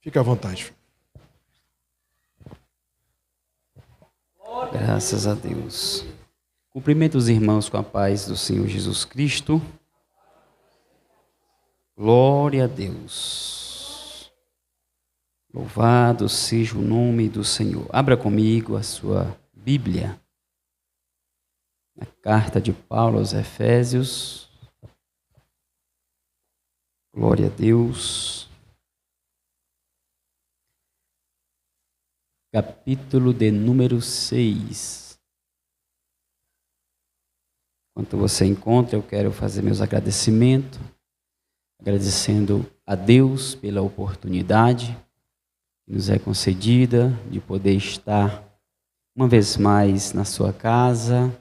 Fique à vontade. Graças a Deus. Cumprimento os irmãos com a paz do Senhor Jesus Cristo. Glória a Deus. Louvado seja o nome do Senhor. Abra comigo a sua Bíblia. A carta de Paulo aos Efésios. Glória a Deus. Capítulo de número 6. Enquanto você encontra, eu quero fazer meus agradecimentos, agradecendo a Deus pela oportunidade que nos é concedida de poder estar uma vez mais na sua casa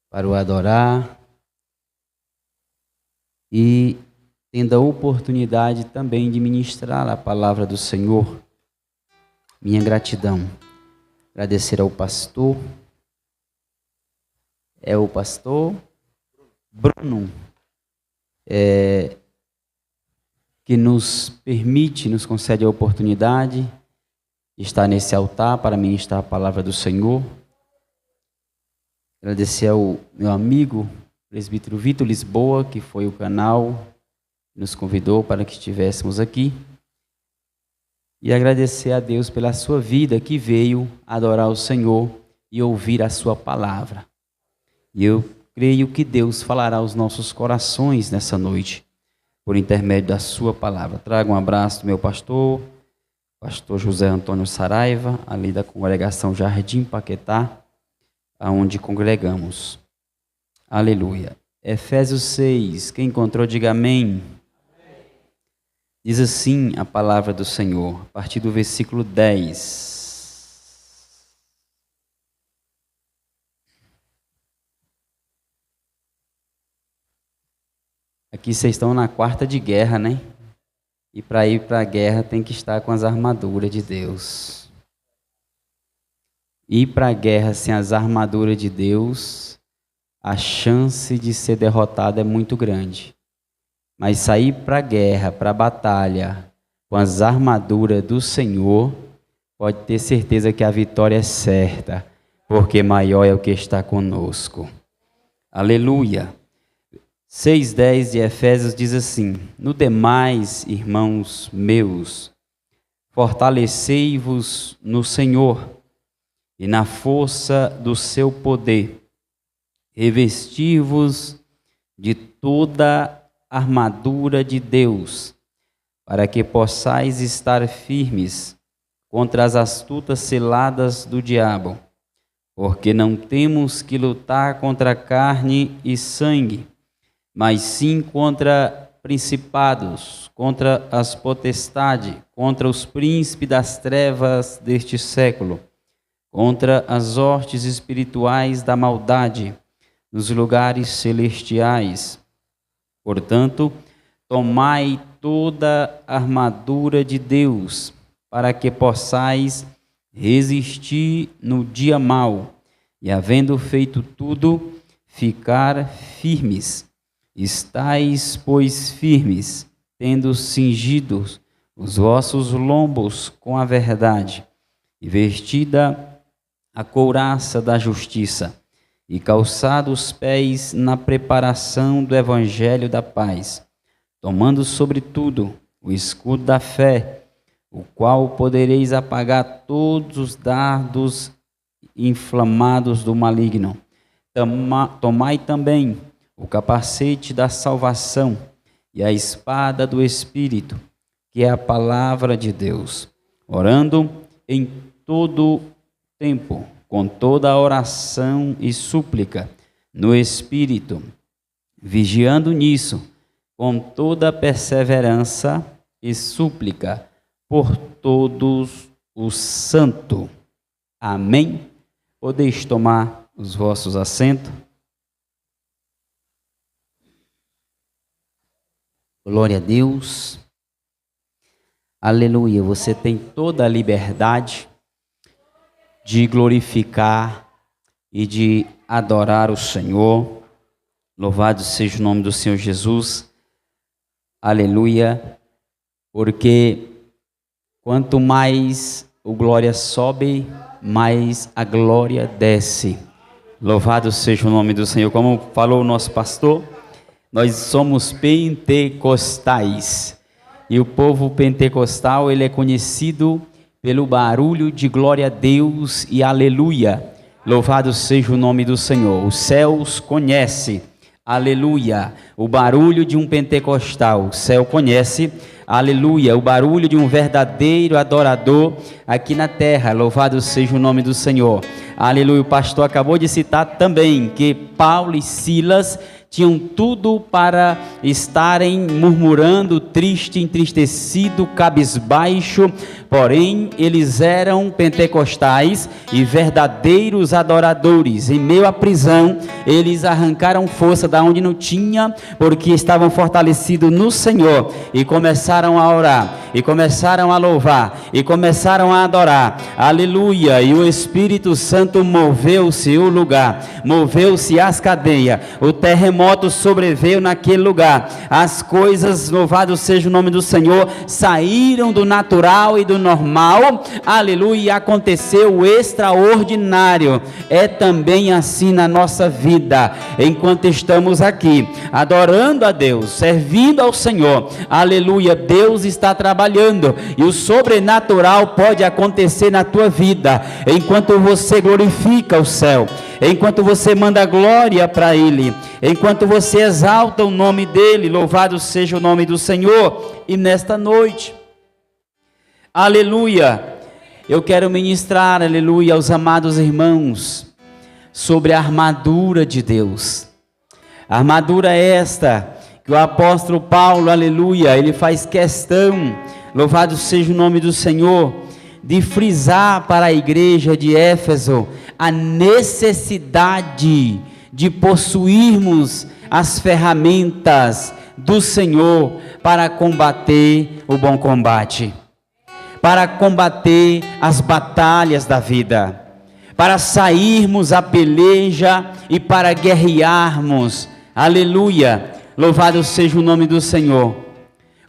para o adorar e tendo a oportunidade também de ministrar a palavra do Senhor. Minha gratidão. Agradecer ao pastor. É o pastor Bruno, que nos permite, nos concede a oportunidade de estar nesse altar para ministrar a palavra do Senhor. Agradecer ao meu amigo, presbítero Vitor Lisboa, que foi o canal que nos convidou para que estivéssemos aqui. E agradecer a Deus pela sua vida que veio adorar o Senhor e ouvir a sua palavra. E eu creio que Deus falará aos nossos corações nessa noite, por intermédio da sua palavra. Trago um abraço do meu pastor José Antônio Saraiva, ali da congregação Jardim Paquetá, aonde congregamos. Aleluia. Efésios 6, quem encontrou, diga amém. Diz assim a palavra do Senhor, a partir do versículo 10. Aqui vocês estão na quarta de guerra, né? E para ir para a guerra tem que estar com as armaduras de Deus. Ir para a guerra sem as armaduras de Deus, a chance de ser derrotado é muito grande. Mas sair para a guerra, para a batalha, com as armaduras do Senhor, pode ter certeza que a vitória é certa, porque maior é o que está conosco. Aleluia. 6:10 de Efésios diz assim: No demais, irmãos meus, fortalecei-vos no Senhor e na força do seu poder, revesti-vos de toda armadura de Deus, para que possais estar firmes contra as astutas ciladas do diabo, porque não temos que lutar contra carne e sangue, mas sim contra principados, contra as potestades, contra os príncipes das trevas deste século, contra as hostes espirituais da maldade nos lugares celestiais. Portanto, tomai toda a armadura de Deus, para que possais resistir no dia mau, e havendo feito tudo, ficar firmes. Estais, pois, firmes, tendo cingidos os vossos lombos com a verdade, e vestida a couraça da justiça, e calçado os pés na preparação do evangelho da paz, tomando sobretudo o escudo da fé, o qual podereis apagar todos os dardos inflamados do maligno. Tomai também o capacete da salvação e a espada do Espírito, que é a palavra de Deus, orando em todo tempo, com toda a oração e súplica no Espírito, vigiando nisso, com toda a perseverança e súplica por todos os santos. Amém? Podeis tomar os vossos assentos. Glória a Deus. Aleluia. Você tem toda a liberdade de glorificar e de adorar o Senhor. Louvado seja o nome do Senhor Jesus. Aleluia. Porque Quanto mais o glória sobe, mais a glória desce. Louvado seja o nome do Senhor. Como falou o nosso pastor, nós somos pentecostais. E o povo pentecostal, ele é conhecido pelo barulho de glória a Deus e aleluia. Louvado seja o nome do Senhor. Os céus conhecem, aleluia, o barulho de um pentecostal. O céu conhece, aleluia, o barulho de um verdadeiro adorador aqui na terra. Louvado seja o nome do Senhor. Aleluia. O pastor acabou de citar também que Paulo e Silas tinham tudo para estarem murmurando, triste, entristecido, cabisbaixo, porém eles eram pentecostais e verdadeiros adoradores. Em meio à prisão, eles arrancaram força da onde não tinha, porque estavam fortalecidos no Senhor, e começaram a orar, e começaram a louvar, e começaram a adorar, aleluia, e o Espírito Santo moveu-se o lugar, moveu-se as cadeias, o terremoto sobreveio naquele lugar, as coisas, louvado seja o nome do Senhor, saíram do natural e do normal, aleluia, e aconteceu o extraordinário. É também assim na nossa vida, enquanto estamos aqui, adorando a Deus, servindo ao Senhor, aleluia, Deus está trabalhando, e o sobrenatural pode acontecer na tua vida, enquanto você glorifica o céu, enquanto você manda glória para Ele, enquanto você exalta o nome dEle. Louvado seja o nome do Senhor. E nesta noite, aleluia, eu quero ministrar, aleluia, aos amados irmãos, sobre a armadura de Deus. A armadura é esta, que o apóstolo Paulo, aleluia, ele faz questão, louvado seja o nome do Senhor, de frisar para a igreja de Éfeso a necessidade de possuirmos as ferramentas do Senhor para combater o bom combate, para combater as batalhas da vida, para sairmos à peleja e para guerrearmos, aleluia, louvado seja o nome do Senhor.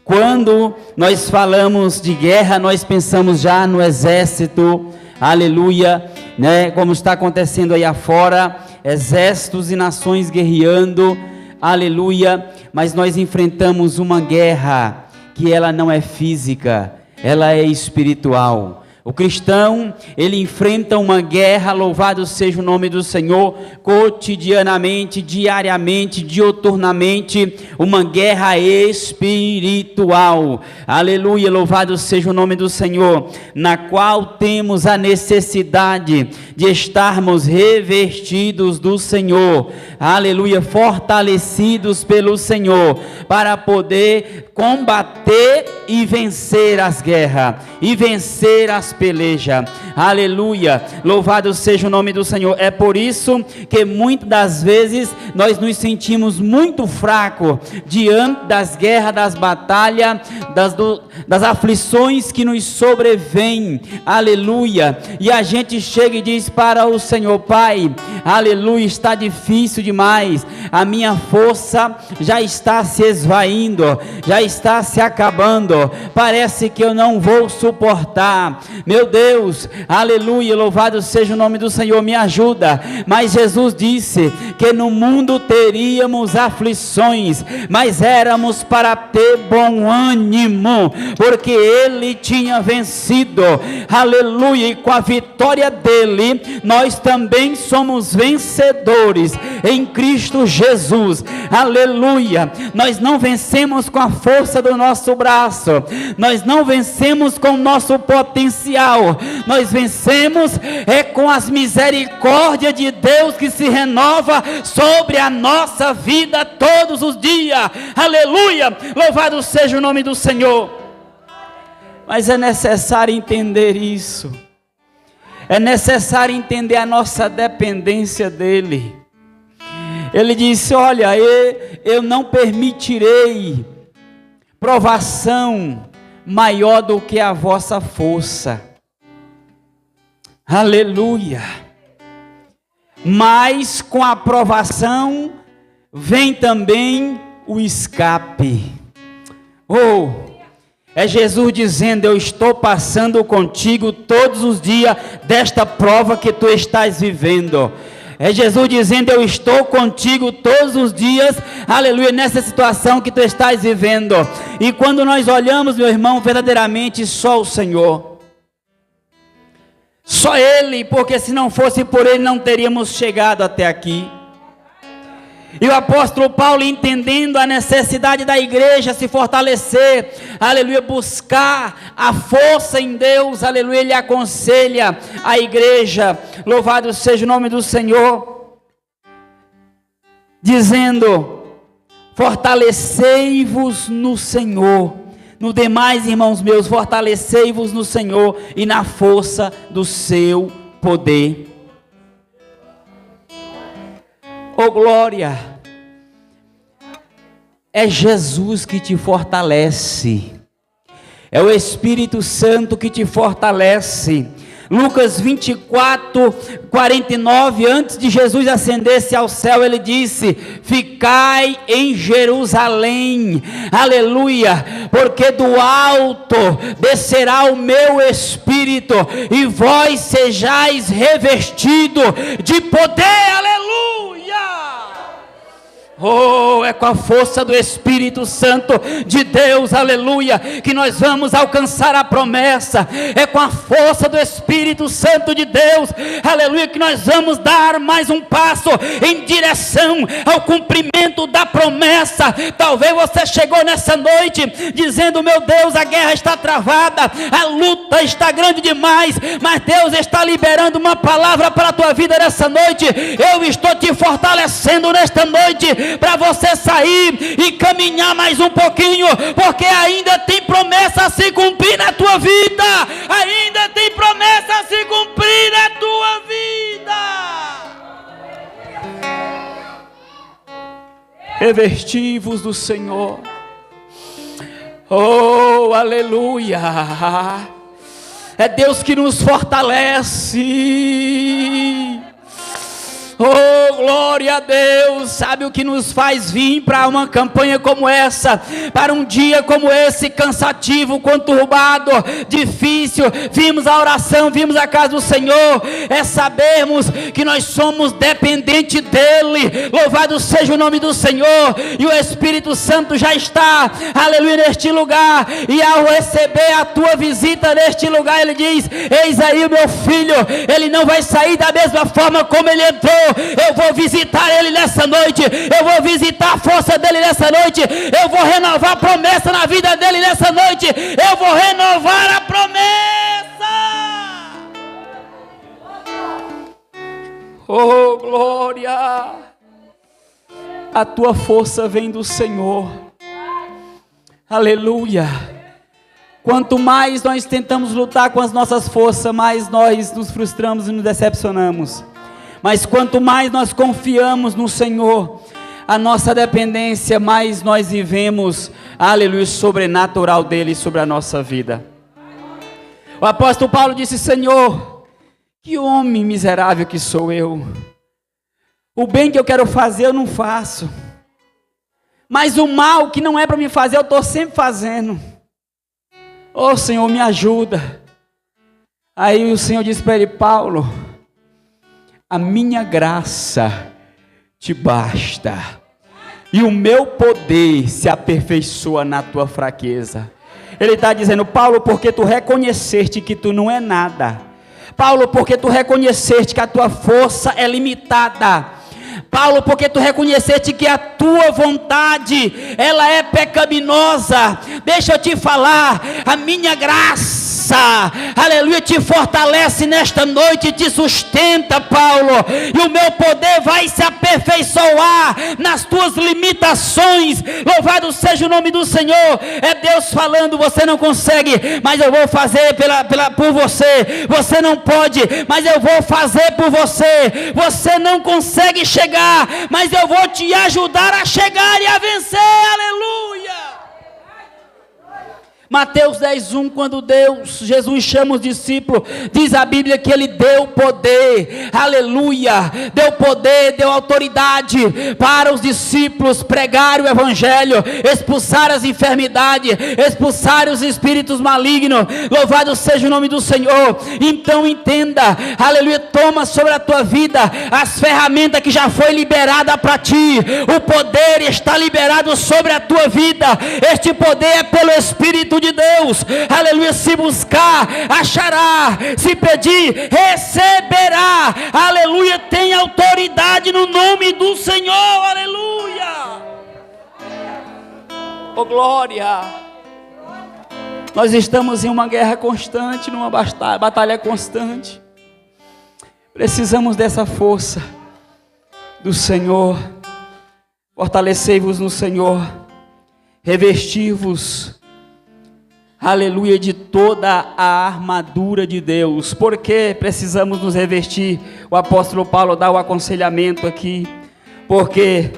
Quando nós falamos de guerra, nós pensamos já no exército, aleluia, né? Como está acontecendo aí afora, exércitos e nações guerreando, aleluia, mas nós enfrentamos uma guerra que ela não é física, ela é espiritual. O cristão, ele enfrenta uma guerra, louvado seja o nome do Senhor, cotidianamente, diariamente, diuturnamente, uma guerra espiritual, aleluia, louvado seja o nome do Senhor, na qual temos a necessidade de estarmos revestidos do Senhor, aleluia, fortalecidos pelo Senhor, para poder combater e vencer as guerras, e vencer as pelejas, aleluia, louvado seja o nome do Senhor. É por isso que muitas das vezes nós nos sentimos muito fracos diante das guerras, das batalhas, das aflições que nos sobrevêm, aleluia, e a gente chega e diz para o Senhor: Pai, aleluia, está difícil demais, a minha força já está se esvaindo, já está se acabando, parece que eu não vou suportar, meu Deus, aleluia, louvado seja o nome do Senhor, me ajuda. Mas Jesus disse que no mundo teríamos aflições, mas éramos para ter bom ânimo, porque Ele tinha vencido, aleluia, e com a vitória dele, nós também somos vencedores em Cristo Jesus, aleluia. Nós não vencemos com a força do nosso braço, nós não vencemos com o nosso potencial, nós vencemos com as misericórdias de Deus que se renova sobre a nossa vida todos os dias, aleluia, louvado seja o nome do Senhor. Mas é necessário entender isso, é necessário entender a nossa dependência dEle. Ele disse: olha, eu não permitirei provação maior do que a vossa força, aleluia, mas com a provação vem também o escape. É Jesus dizendo: eu estou passando contigo todos os dias desta prova que tu estás vivendo. É Jesus dizendo: eu estou contigo todos os dias, aleluia, nessa situação que tu estás vivendo. E quando nós olhamos, meu irmão, verdadeiramente só o Senhor, só Ele, porque se não fosse por Ele não teríamos chegado até aqui. E o apóstolo Paulo, entendendo a necessidade da igreja se fortalecer, aleluia, buscar a força em Deus, aleluia, ele aconselha a igreja, louvado seja o nome do Senhor, dizendo: fortalecei-vos no Senhor. No demais, irmãos meus, fortalecei-vos no Senhor e na força do seu poder. Oh glória, é Jesus que te fortalece, é o Espírito Santo que te fortalece. Lucas 24, 49, antes de Jesus ascender-se ao céu, ele disse: ficai em Jerusalém, aleluia, porque do alto descerá o meu Espírito, e vós sejais revestidos de poder, aleluia. Oh, é com a força do Espírito Santo de Deus, aleluia, que nós vamos alcançar a promessa. É com a força do Espírito Santo de Deus, aleluia, que nós vamos dar mais um passo em direção ao cumprimento da promessa. Talvez você chegou nessa noite dizendo: meu Deus, a guerra está travada, a luta está grande demais, mas Deus está liberando uma palavra para a tua vida nessa noite. Eu estou te fortalecendo nesta noite, para você sair e caminhar mais um pouquinho, porque ainda tem promessa a se cumprir na tua vida, ainda tem promessa a se cumprir na tua vida. Revesti-vos do Senhor. Oh, aleluia. É Deus que nos fortalece. Oh, glória a Deus. Sabe o que nos faz vir para uma campanha como essa, para um dia como esse, cansativo, conturbado, difícil? Vimos a oração, vimos a casa do Senhor, é sabermos que nós somos dependentes dEle. Louvado seja o nome do Senhor. E o Espírito Santo já está, aleluia, neste lugar, e ao receber a tua visita neste lugar, ele diz: eis aí o meu filho, ele não vai sair da mesma forma como ele entrou. Eu vou visitar ele nessa noite, eu vou visitar a força dele nessa noite, eu vou renovar a promessa na vida dele nessa noite, eu vou renovar a promessa. Oh glória, a tua força vem do Senhor, aleluia. Quanto mais nós tentamos lutar com as nossas forças, mais nós nos frustramos e nos decepcionamos. Mas quanto mais nós confiamos no Senhor, a nossa dependência, mais nós vivemos, aleluia, sobrenatural dele sobre a nossa vida. O apóstolo Paulo disse: Senhor, que homem miserável que sou eu. O bem que eu quero fazer eu não faço, mas o mal que não é para me fazer eu estou sempre fazendo. Oh Senhor, me ajuda. Aí o Senhor disse para ele: Paulo, a minha graça te basta, e o meu poder se aperfeiçoa na tua fraqueza. Ele está dizendo: Paulo, porque tu reconheceste que tu não é nada. Paulo, porque tu reconheceste que a tua força é limitada. Paulo, porque tu reconheceste que a tua vontade, ela é pecaminosa. Deixa eu te falar, a minha graça, aleluia, te fortalece nesta noite, te sustenta, Paulo, e o meu poder vai se aperfeiçoar nas tuas limitações. Louvado seja o nome do Senhor. É Deus falando: você não consegue, mas eu vou fazer por você. Você não pode, mas eu vou fazer por você. Você não consegue chegar, mas eu vou te ajudar a chegar e a vencer, aleluia. Mateus 10:1, quando Jesus chama os discípulos, diz a Bíblia que Ele deu poder, aleluia, deu poder, deu autoridade para os discípulos pregarem o Evangelho, expulsar as enfermidades, expulsar os espíritos malignos. Louvado seja o nome do Senhor. Então entenda, aleluia, toma sobre a tua vida as ferramentas que já foi liberada para ti. O poder está liberado sobre a tua vida. Este poder é pelo Espírito de Deus, aleluia. Se buscar, achará, se pedir, receberá, aleluia. Tem autoridade no nome do Senhor, aleluia. Oh glória. Nós estamos em uma guerra constante, numa batalha constante. Precisamos dessa força do Senhor. Fortalecei-vos no Senhor, revesti-vos, aleluia, de toda a armadura de Deus. Por que precisamos nos revestir? O apóstolo Paulo dá o aconselhamento aqui. Porque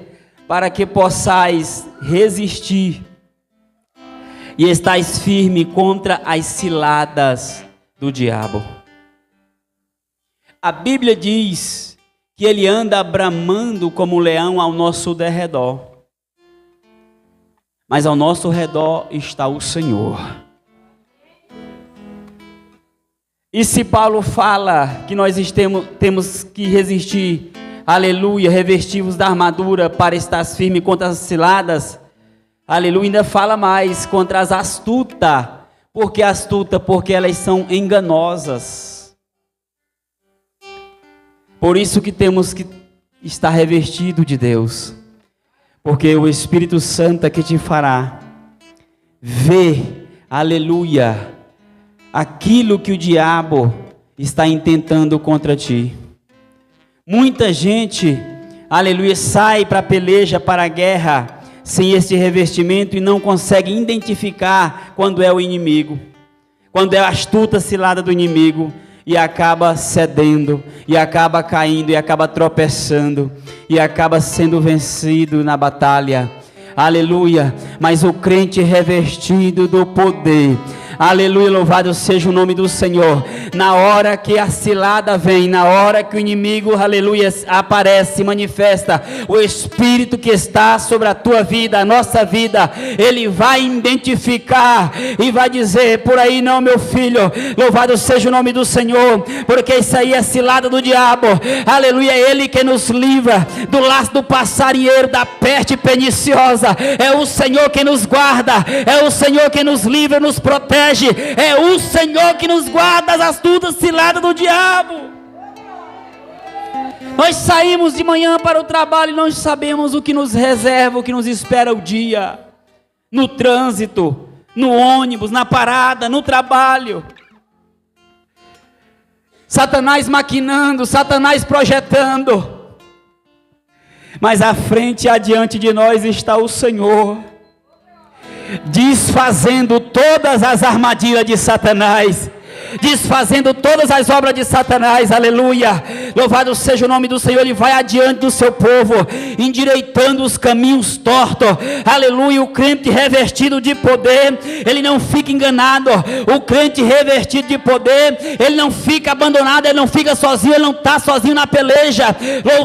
para que possais resistir e estais firme contra as ciladas do diabo. A Bíblia diz que ele anda bramando como um leão ao nosso derredor. Mas ao nosso redor está o Senhor. E se Paulo fala que nós temos que resistir, aleluia, revestivos da armadura para estar firme contra as ciladas, aleluia, ainda fala mais, contra as astutas. Por que astuta? Porque elas são enganosas. Por isso que temos que estar revestido de Deus, porque o Espírito Santo é que te fará ver, aleluia, aquilo que o diabo está intentando contra ti. Muita gente, aleluia, sai para a peleja, para a guerra, sem esse revestimento e não consegue identificar quando é o inimigo, quando é a astuta cilada do inimigo. E acaba cedendo, e acaba caindo, e acaba tropeçando, e acaba sendo vencido na batalha, aleluia. Mas o crente revestido do poder, aleluia, louvado seja o nome do Senhor. Na hora que a cilada vem, na hora que o inimigo, aleluia, aparece, manifesta, o Espírito que está sobre a tua vida, a nossa vida, ele vai identificar e vai dizer: por aí não, meu filho, louvado seja o nome do Senhor, porque isso aí é cilada do diabo, aleluia. É ele que nos livra do laço do passarinheiro, da peste perniciosa. É o Senhor que nos guarda, é o Senhor que nos livra, nos protege. É o Senhor que nos guarda das astutas ciladas do diabo. Nós saímos de manhã para o trabalho e não sabemos o que nos reserva, o que nos espera o dia. No trânsito, no ônibus, na parada, no trabalho. Satanás maquinando, Satanás projetando. Mas à frente e adiante de nós está o Senhor, desfazendo todas as armadilhas de Satanás, desfazendo todas as obras de Satanás, aleluia. Louvado seja o nome do Senhor. Ele vai adiante do seu povo, endireitando os caminhos tortos, aleluia. O crente revestido de poder, ele não fica enganado. O crente revestido de poder, ele não fica abandonado, ele não fica sozinho, ele não está sozinho na peleja.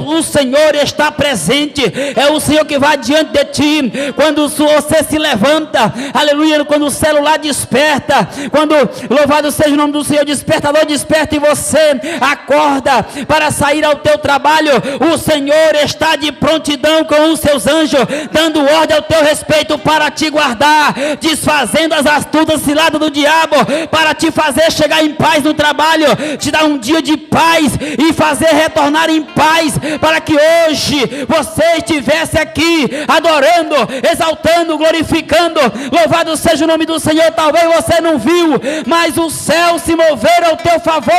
O Senhor está presente, é o Senhor que vai adiante de ti. Quando você se levanta, aleluia, quando o celular desperta, quando, louvado seja o nome do Senhor, despertador desperta e você acorda para sair ao teu trabalho, o Senhor está de prontidão com os seus anjos, dando ordem ao teu respeito para te guardar, desfazendo as astutas ciladas do diabo, para te fazer chegar em paz no trabalho, te dar um dia de paz e fazer retornar em paz, para que hoje você estivesse aqui adorando, exaltando, glorificando. Louvado seja o nome do Senhor. Talvez você não viu, mas o céu se mover ao teu favor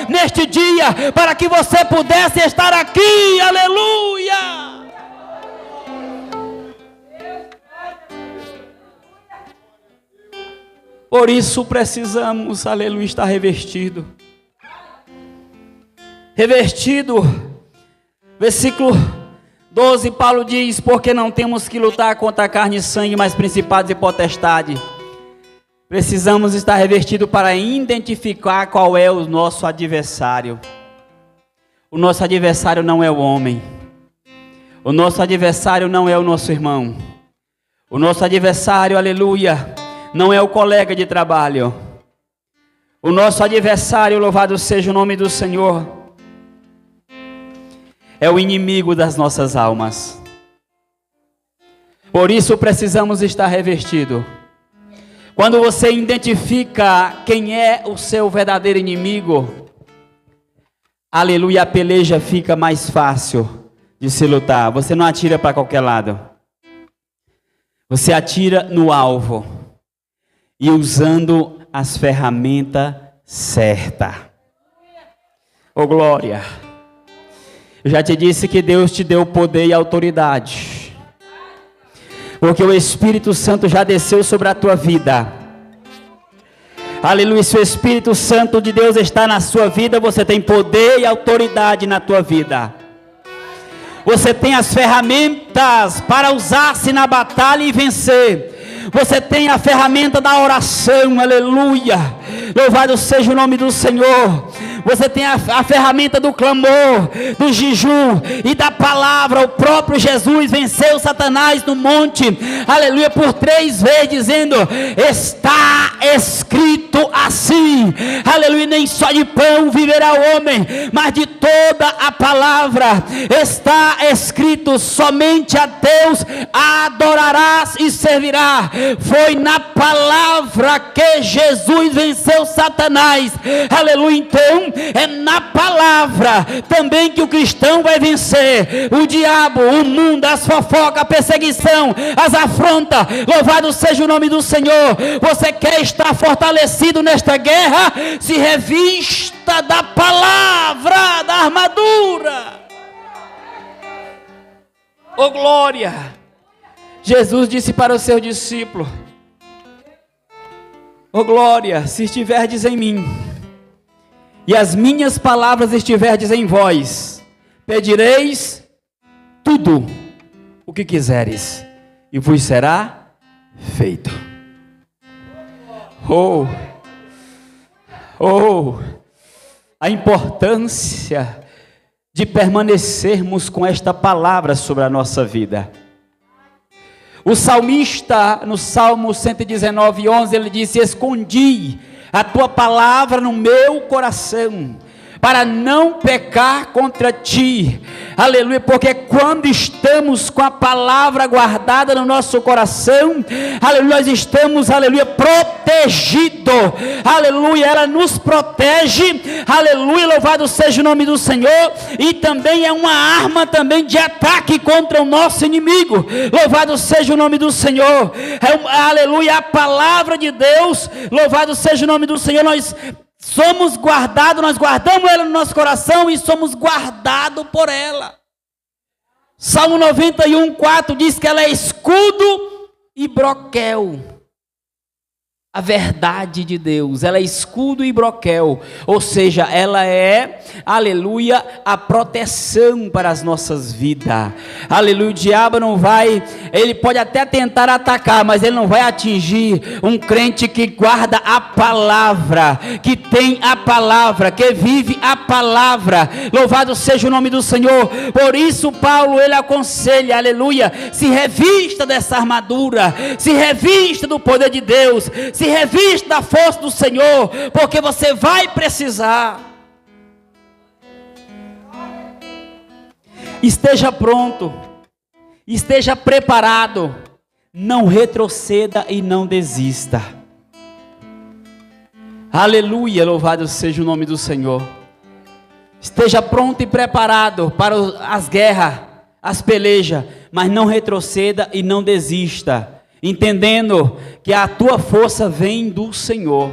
neste dia, para que você pudesse estar aqui, aleluia. Por isso precisamos, aleluia, estar revestido. Versículo 12, Paulo diz: porque não temos que lutar contra a carne e sangue, mas principados e potestades. precisamos estar revestidos para identificar qual é o nosso adversário. O nosso adversário não é o homem. O nosso adversário não é o nosso irmão. O nosso adversário, aleluia, não é o colega de trabalho. O nosso adversário, louvado seja o nome do Senhor, é o inimigo das nossas almas. Por isso precisamos estar revestidos. Quando você identifica quem é o seu verdadeiro inimigo, aleluia, a peleja fica mais fácil de se lutar. Você não atira para qualquer lado. Você atira no alvo. E usando as ferramentas certas. Oh glória. Eu já te disse que Deus te deu poder e autoridade. Porque o Espírito Santo já desceu sobre a tua vida. Aleluia, se o Espírito Santo de Deus está na sua vida, você tem poder e autoridade na tua vida. Você tem as ferramentas para usar-se na batalha e vencer. Você tem a ferramenta da oração, aleluia. Louvado seja o nome do Senhor. Você tem a ferramenta do clamor, do jejum e da palavra. O próprio Jesus venceu Satanás no monte, aleluia, por 3 vezes, dizendo: está escrito assim, aleluia, nem só de pão viverá o homem, mas de toda a palavra. Está escrito: somente a Deus adorarás e servirá. Foi na palavra que Jesus venceu Satanás, aleluia. Então é na palavra também que o cristão vai vencer o diabo, o mundo, as fofocas, a perseguição, as afrontas. Louvado seja o nome do Senhor. Você quer estar fortalecido nesta guerra? Se revista da palavra, da armadura. Oh glória! Jesus disse para os seus discípulos: oh glória, se estiverdes em mim e as minhas palavras estiverdes em vós, pedireis tudo o que quiseres e vos será feito. A importância de permanecermos com esta palavra sobre a nossa vida. O salmista, no Salmo 119:11, ele disse: escondi a tua palavra no meu coração, para não pecar contra ti, aleluia, porque quando estamos com a palavra guardada no nosso coração, aleluia, nós estamos, aleluia, protegidos, aleluia, ela nos protege, aleluia, louvado seja o nome do Senhor, e também é uma arma também de ataque contra o nosso inimigo, louvado seja o nome do Senhor, aleluia, a palavra de Deus, louvado seja o nome do Senhor. Nós somos guardados, nós guardamos ela no nosso coração e somos guardados por ela. Salmo 91:4 diz que ela é escudo e broquel. A verdade de Deus, ela é escudo e broquel, ou seja, ela é, aleluia, a proteção para as nossas vidas. Aleluia, o diabo não vai, ele pode até tentar atacar, mas ele não vai atingir um crente que guarda a palavra, que tem a palavra, que vive a palavra. Louvado seja o nome do Senhor. Por isso Paulo, ele aconselha, aleluia, se revista dessa armadura, se revista do poder de Deus, se revista da força do Senhor, porque você vai precisar. Esteja pronto, esteja preparado, não retroceda e não desista. Aleluia, louvado seja o nome do Senhor. Esteja pronto e preparado para as guerras, as pelejas, mas não retroceda e não desista, entendendo que a tua força vem do Senhor.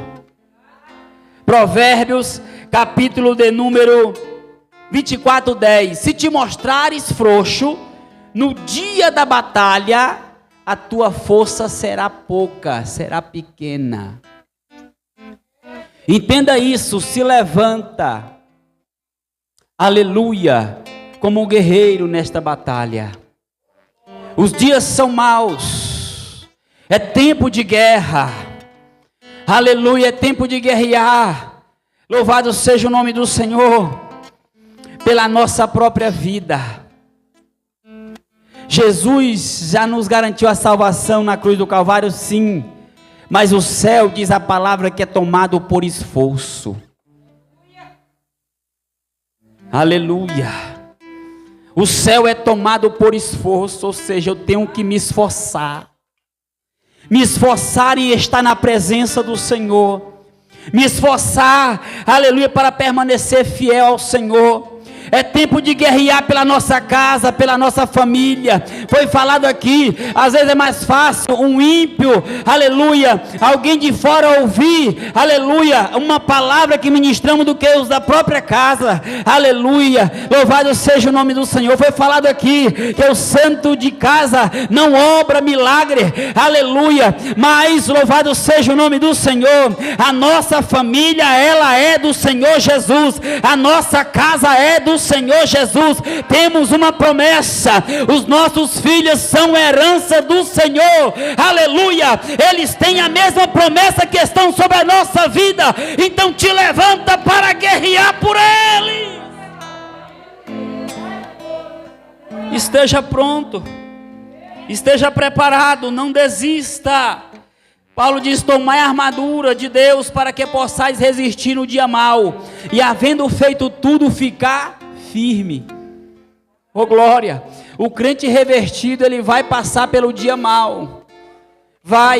Provérbios, capítulo de número 24:10. Se te mostrares frouxo no dia da batalha, a tua força será pouca, será pequena. Entenda isso, se levanta, aleluia, como um guerreiro nesta batalha. Os dias são maus, é tempo de guerra, Aleluia, é tempo de guerrear. Louvado seja o nome do Senhor pela nossa própria vida. Jesus já nos garantiu a salvação na cruz do Calvário, sim. Mas o céu, diz a palavra, que é tomado por esforço. Aleluia. O céu é tomado por esforço, ou seja, eu tenho que me esforçar. Me esforçar em estar na presença do Senhor. Me esforçar, aleluia, para permanecer fiel ao Senhor. É tempo de guerrear pela nossa casa, pela nossa família. Foi falado aqui, às vezes é mais fácil um ímpio, aleluia, alguém de fora ouvir, aleluia, uma palavra que ministramos do que os da própria casa, aleluia, louvado seja o nome do Senhor. Foi falado aqui que o santo de casa não obra milagre, aleluia, mas louvado seja o nome do Senhor. A nossa família, ela é do Senhor Jesus, a nossa casa é do Senhor Jesus. Temos uma promessa, os nossos filhos são herança do Senhor, aleluia, eles têm a mesma promessa que estão sobre a nossa vida. Então te levanta para guerrear por eles. Esteja pronto, esteja preparado, não desista. Paulo diz: tomai a armadura de Deus para que possais resistir no dia mau, e havendo feito tudo, ficar firme. Oh glória! O crente revertido, ele vai passar pelo dia mau.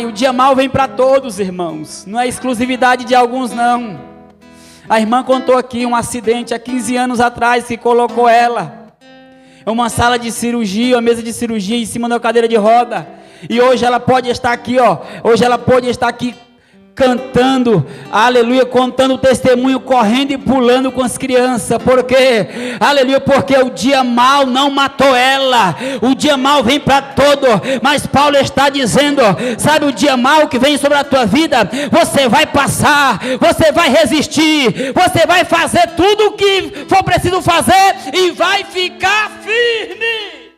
O dia mau vem para todos, irmãos. Não é exclusividade de alguns, não. A irmã contou aqui um acidente há 15 anos atrás que colocou ela em uma sala de cirurgia, uma mesa de cirurgia em cima da cadeira de roda. E hoje ela pode estar aqui, hoje ela pode estar aqui cantando, aleluia, contando o testemunho, correndo e pulando com as crianças. Por quê? Aleluia, porque o dia mau não matou ela. O dia mau vem para todo, mas Paulo está dizendo, sabe o dia mau que vem sobre a tua vida? Você vai passar, você vai resistir, você vai fazer tudo o que for preciso fazer e vai ficar firme.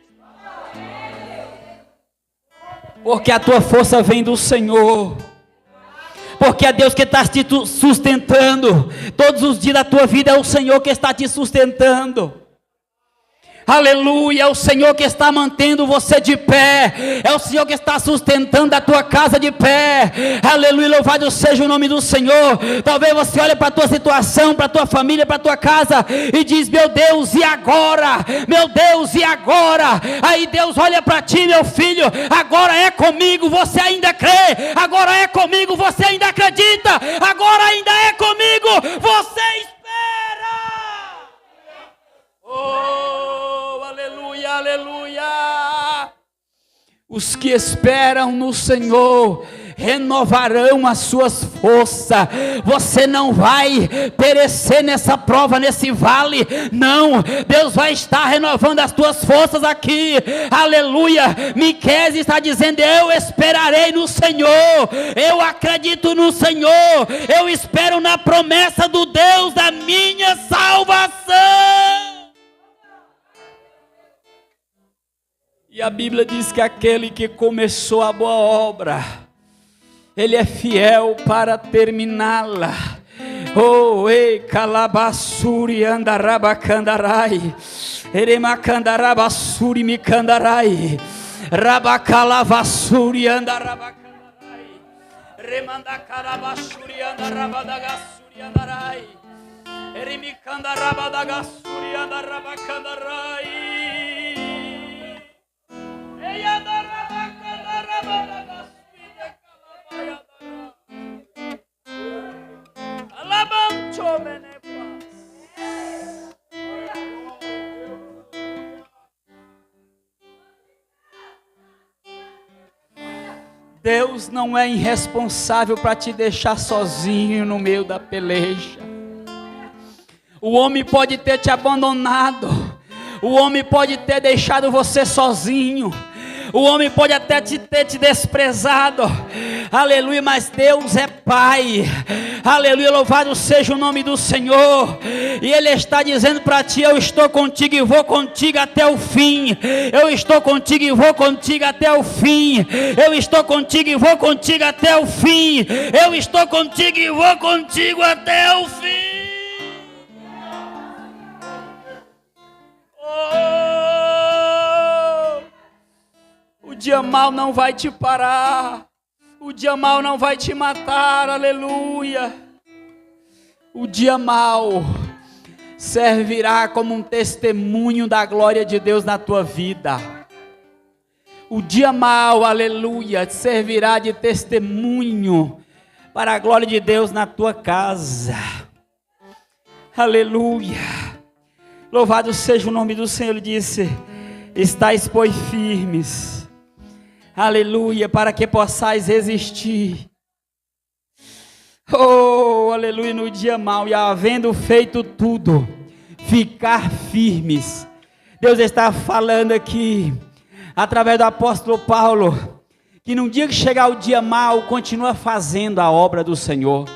Porque a tua força vem do Senhor. Porque é Deus que está te sustentando. Todos os dias da tua vida é o Senhor que está te sustentando. Aleluia, é o Senhor que está mantendo você de pé. É o Senhor que está sustentando a tua casa de pé. Aleluia, louvado seja o nome do Senhor. Talvez você olhe para a tua situação, para a tua família, para a tua casa e diz: meu Deus, e agora? Meu Deus, e agora? Aí Deus olha para ti, meu filho, agora é comigo, você ainda crê? Agora é comigo, você ainda acredita? Agora ainda é comigo, você espera. Oh, aleluia, aleluia. Os que esperam no Senhor renovarão as suas forças. Você não vai perecer nessa prova, nesse vale, não. Deus vai estar renovando as tuas forças aqui, aleluia. Miqueias está dizendo: eu esperarei no Senhor, eu acredito no Senhor, eu espero na promessa do Deus da minha salvação. E a Bíblia diz que aquele que começou a boa obra, Ele é fiel para terminá-la. Oh, ei, calabassuri andarabacandarai, eremacandarabassuri micandarai, rabacalavassuri andarabacandarai, remandacarabassuri andarabadagassuri andarai, eremicandarabadagassuri andarabacandarai. Deus não é irresponsável para te deixar sozinho no meio da peleja. O homem pode ter te abandonado, o homem pode ter deixado você sozinho, o homem pode até ter te desprezado, aleluia, mas Deus é Pai, aleluia, louvado seja o nome do Senhor, e Ele está dizendo para ti: eu estou contigo e vou contigo até o fim, eu estou contigo e vou contigo até o fim, eu estou contigo e vou contigo até o fim, eu estou contigo e vou contigo até o fim. O dia mau não vai te parar, o dia mau não vai te matar, aleluia. O dia mau servirá como um testemunho da glória de Deus na tua vida. O dia mau, aleluia, servirá de testemunho para a glória de Deus na tua casa. Aleluia. Louvado seja o nome do Senhor. Ele disse: estais, pois, firmes, aleluia, para que possais resistir. Oh, aleluia, no dia mau, e havendo feito tudo, ficar firmes. Deus está falando aqui, através do apóstolo Paulo, que no dia que chegar o dia mau, continua fazendo a obra do Senhor.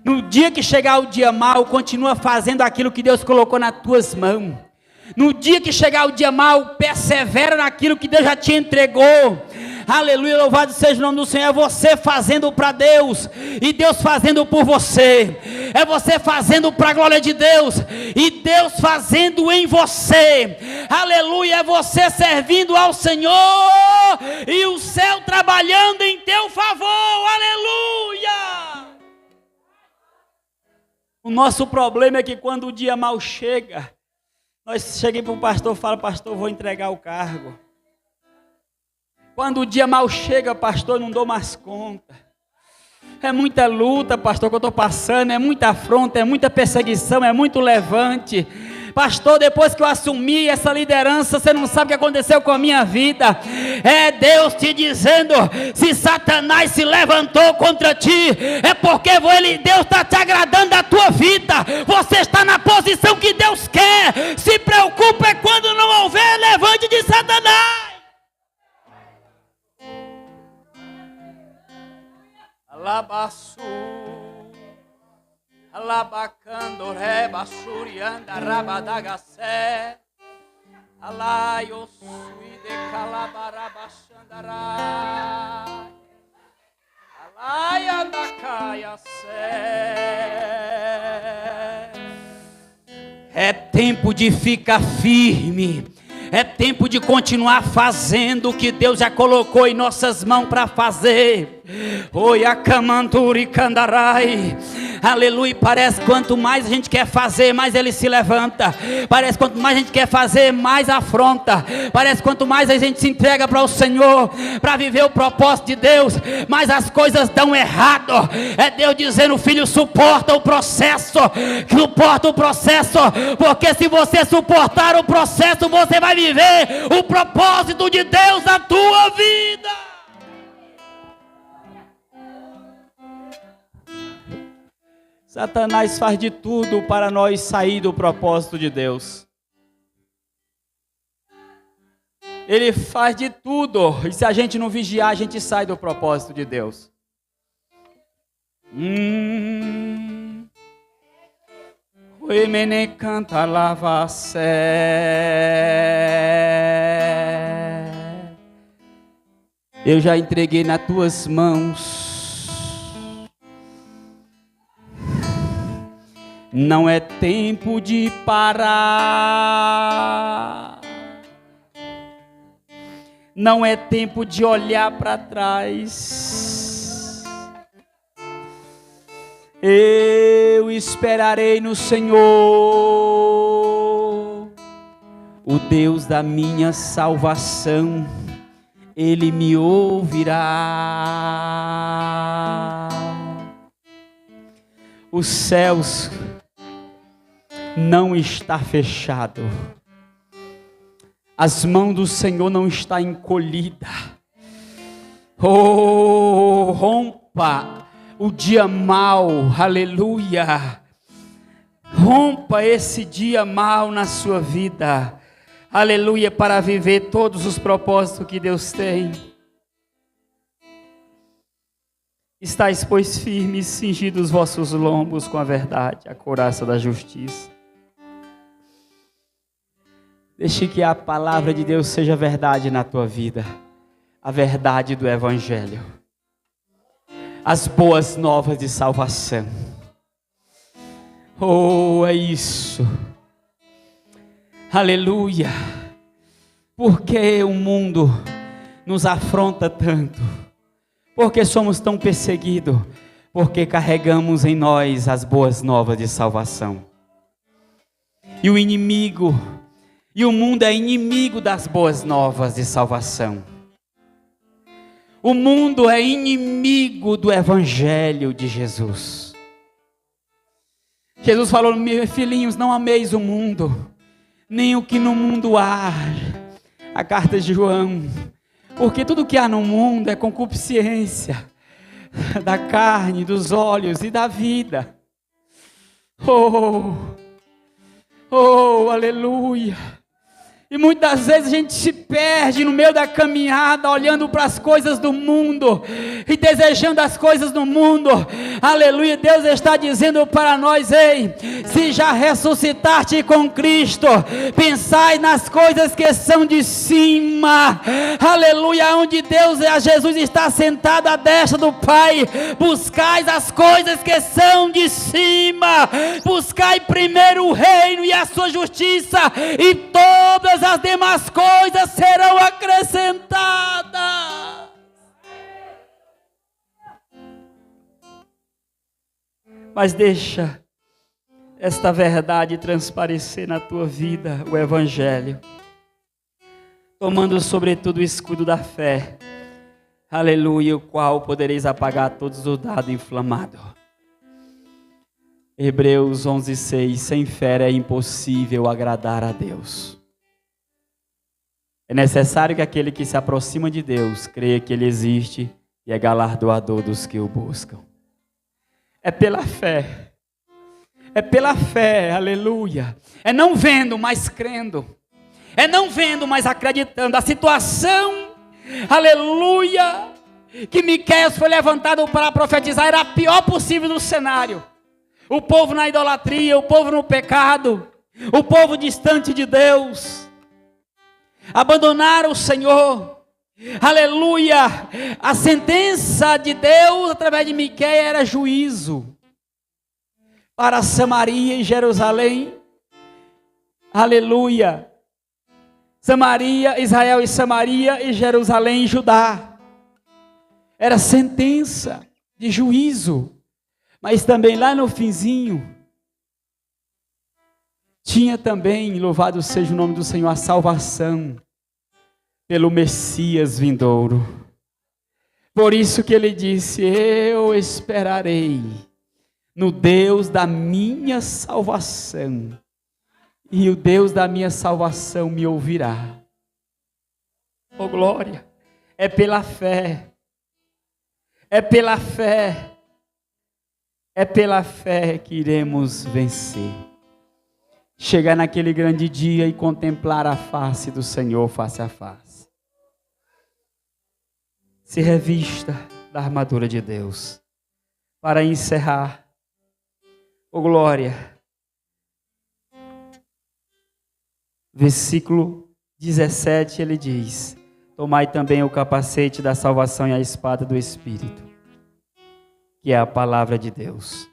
No dia que chegar o dia mau, continua fazendo aquilo que Deus colocou nas tuas mãos. No dia que chegar o dia mau, persevera naquilo que Deus já te entregou. Aleluia, louvado seja o nome do Senhor. É você fazendo para Deus e Deus fazendo por você. É você fazendo para a glória de Deus e Deus fazendo em você. Aleluia, é você servindo ao Senhor e o céu trabalhando em teu favor. Aleluia. O nosso problema é que quando o dia mau chega, nós chegamos para o pastor e falamos: pastor, vou entregar o cargo. Quando o dia mau chega, pastor, não dou mais conta. É muita luta, pastor, que eu estou passando, é muita afronta, é muita perseguição, é muito levante. Pastor, depois que eu assumi essa liderança, você não sabe o que aconteceu com a minha vida. É Deus te dizendo: se Satanás se levantou contra ti, é porque Deus está te agradando da tua vida. Você está na posição que Deus quer. Se preocupa é quando não houver levante de Satanás. Alabaçu, alabacando reba surianda rabadagacé, alaio sui de calabarabachandará, alaia da caiacé. É tempo de ficar firme. É tempo de continuar fazendo o que Deus já colocou em nossas mãos para fazer. Oi, acamanturi candarai. Aleluia. Parece que quanto mais a gente quer fazer, mais ele se levanta. Parece que quanto mais a gente quer fazer, mais afronta. Parece que quanto mais a gente se entrega para o Senhor, para viver o propósito de Deus, mais as coisas dão errado. É Deus dizendo: filho, suporta o processo. Suporta o processo. Porque se você suportar o processo, você vai viver o propósito de Deus na tua vida. Satanás faz de tudo para nós sair do propósito de Deus. Ele faz de tudo. E se a gente não vigiar, a gente sai do propósito de Deus. O emene canta lava sé. Eu já entreguei nas tuas mãos. Não é tempo de parar. Não é tempo de olhar para trás. Eu esperarei no Senhor, o Deus da minha salvação. Ele me ouvirá. Os céus não está fechado. As mãos do Senhor não está encolhida. Oh, rompa o dia mau, aleluia. Rompa esse dia mau na sua vida, aleluia, para viver todos os propósitos que Deus tem. Estais, pois, firmes, cingidos os vossos lombos com a verdade, a couraça da justiça. Deixe que a palavra de Deus seja verdade na tua vida. A verdade do Evangelho. As boas novas de salvação. Oh, é isso. Aleluia. Por que o mundo nos afronta tanto? Por que somos tão perseguidos? Porque carregamos em nós as boas novas de salvação. E o inimigo, e o mundo é inimigo das boas novas de salvação. O mundo é inimigo do Evangelho de Jesus. Jesus falou: meus filhinhos, não ameis o mundo, nem o que no mundo há. A carta de João. Porque tudo que há no mundo é concupiscência da carne, dos olhos e da vida. Oh, aleluia. E muitas vezes a gente se perde no meio da caminhada, olhando para as coisas do mundo e desejando as coisas do mundo. Aleluia, Deus está dizendo para nós: ei, se já ressuscitaste com Cristo, pensai nas coisas que são de cima. Aleluia, onde Deus e Jesus está sentado à destra do Pai. Buscai as coisas que são de cima. Buscai primeiro o reino e a sua justiça, e todas as demais coisas serão acrescentadas. Mas deixa esta verdade transparecer na tua vida, o Evangelho, tomando sobretudo o escudo da fé, aleluia, o qual podereis apagar todos os dardos inflamados. Hebreus 11:6, sem fé é impossível agradar a Deus. É necessário que aquele que se aproxima de Deus creia que Ele existe e é galardoador dos que o buscam. É pela fé. É pela fé, aleluia. É não vendo, mas crendo. É não vendo, mas acreditando. A situação, aleluia, que Miqueias foi levantado para profetizar era a pior possível do cenário. O povo na idolatria, o povo no pecado, o povo distante de Deus. Abandonaram o Senhor, aleluia. A sentença de Deus através de Miqueias era juízo para Samaria e Jerusalém, aleluia. Samaria, Israel e Samaria, e Jerusalém e Judá. Era sentença de juízo, mas também lá no finzinho tinha também, louvado seja o nome do Senhor, a salvação pelo Messias vindouro. Por isso que ele disse: eu esperarei no Deus da minha salvação, e o Deus da minha salvação me ouvirá. Oh glória, é pela fé, é pela fé, é pela fé que iremos vencer. Chegar naquele grande dia e contemplar a face do Senhor face a face. Se revista da armadura de Deus. Para encerrar, oh glória, versículo 17, ele diz: tomai também o capacete da salvação e a espada do Espírito, que é a palavra de Deus.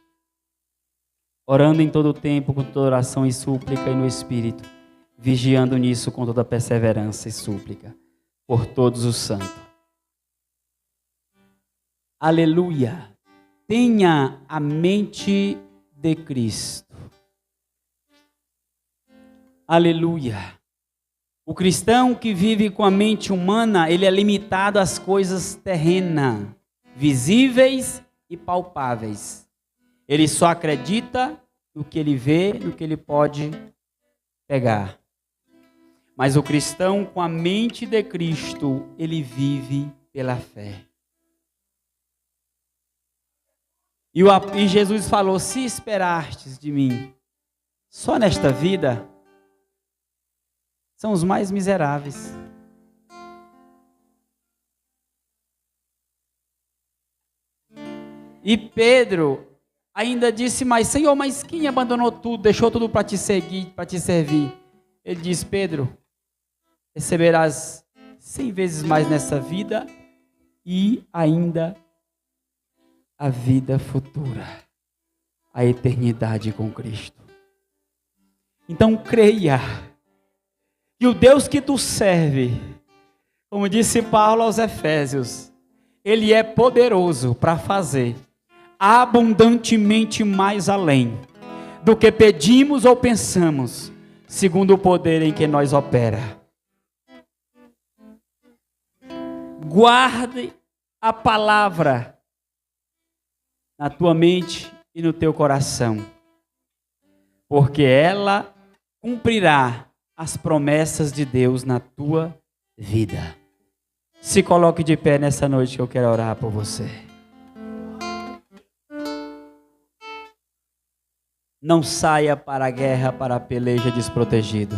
Orando em todo o tempo, com toda oração e súplica e no Espírito, vigiando nisso com toda perseverança e súplica, por todos os santos. Aleluia! Tenha a mente de Cristo. Aleluia! O cristão que vive com a mente humana, ele é limitado às coisas terrenas, visíveis e palpáveis. Ele só acredita no que ele vê, no que ele pode pegar. Mas o cristão com a mente de Cristo, ele vive pela fé. E Jesus falou: se esperastes de mim só nesta vida, são os mais miseráveis. E Pedro ainda disse mais: Senhor, mas quem abandonou tudo, deixou tudo para te seguir, para te servir? Ele diz: Pedro, receberás 100 vezes mais nessa vida e ainda a vida futura, a eternidade com Cristo. Então creia que o Deus que tu serve, como disse Paulo aos Efésios, Ele é poderoso para fazer abundantemente mais além do que pedimos ou pensamos, segundo o poder em que nós opera. Guarde a palavra na tua mente e no teu coração, porque ela cumprirá as promessas de Deus na tua vida. Se coloque de pé nessa noite que eu quero orar por você. Não saia para a guerra, para a peleja desprotegido.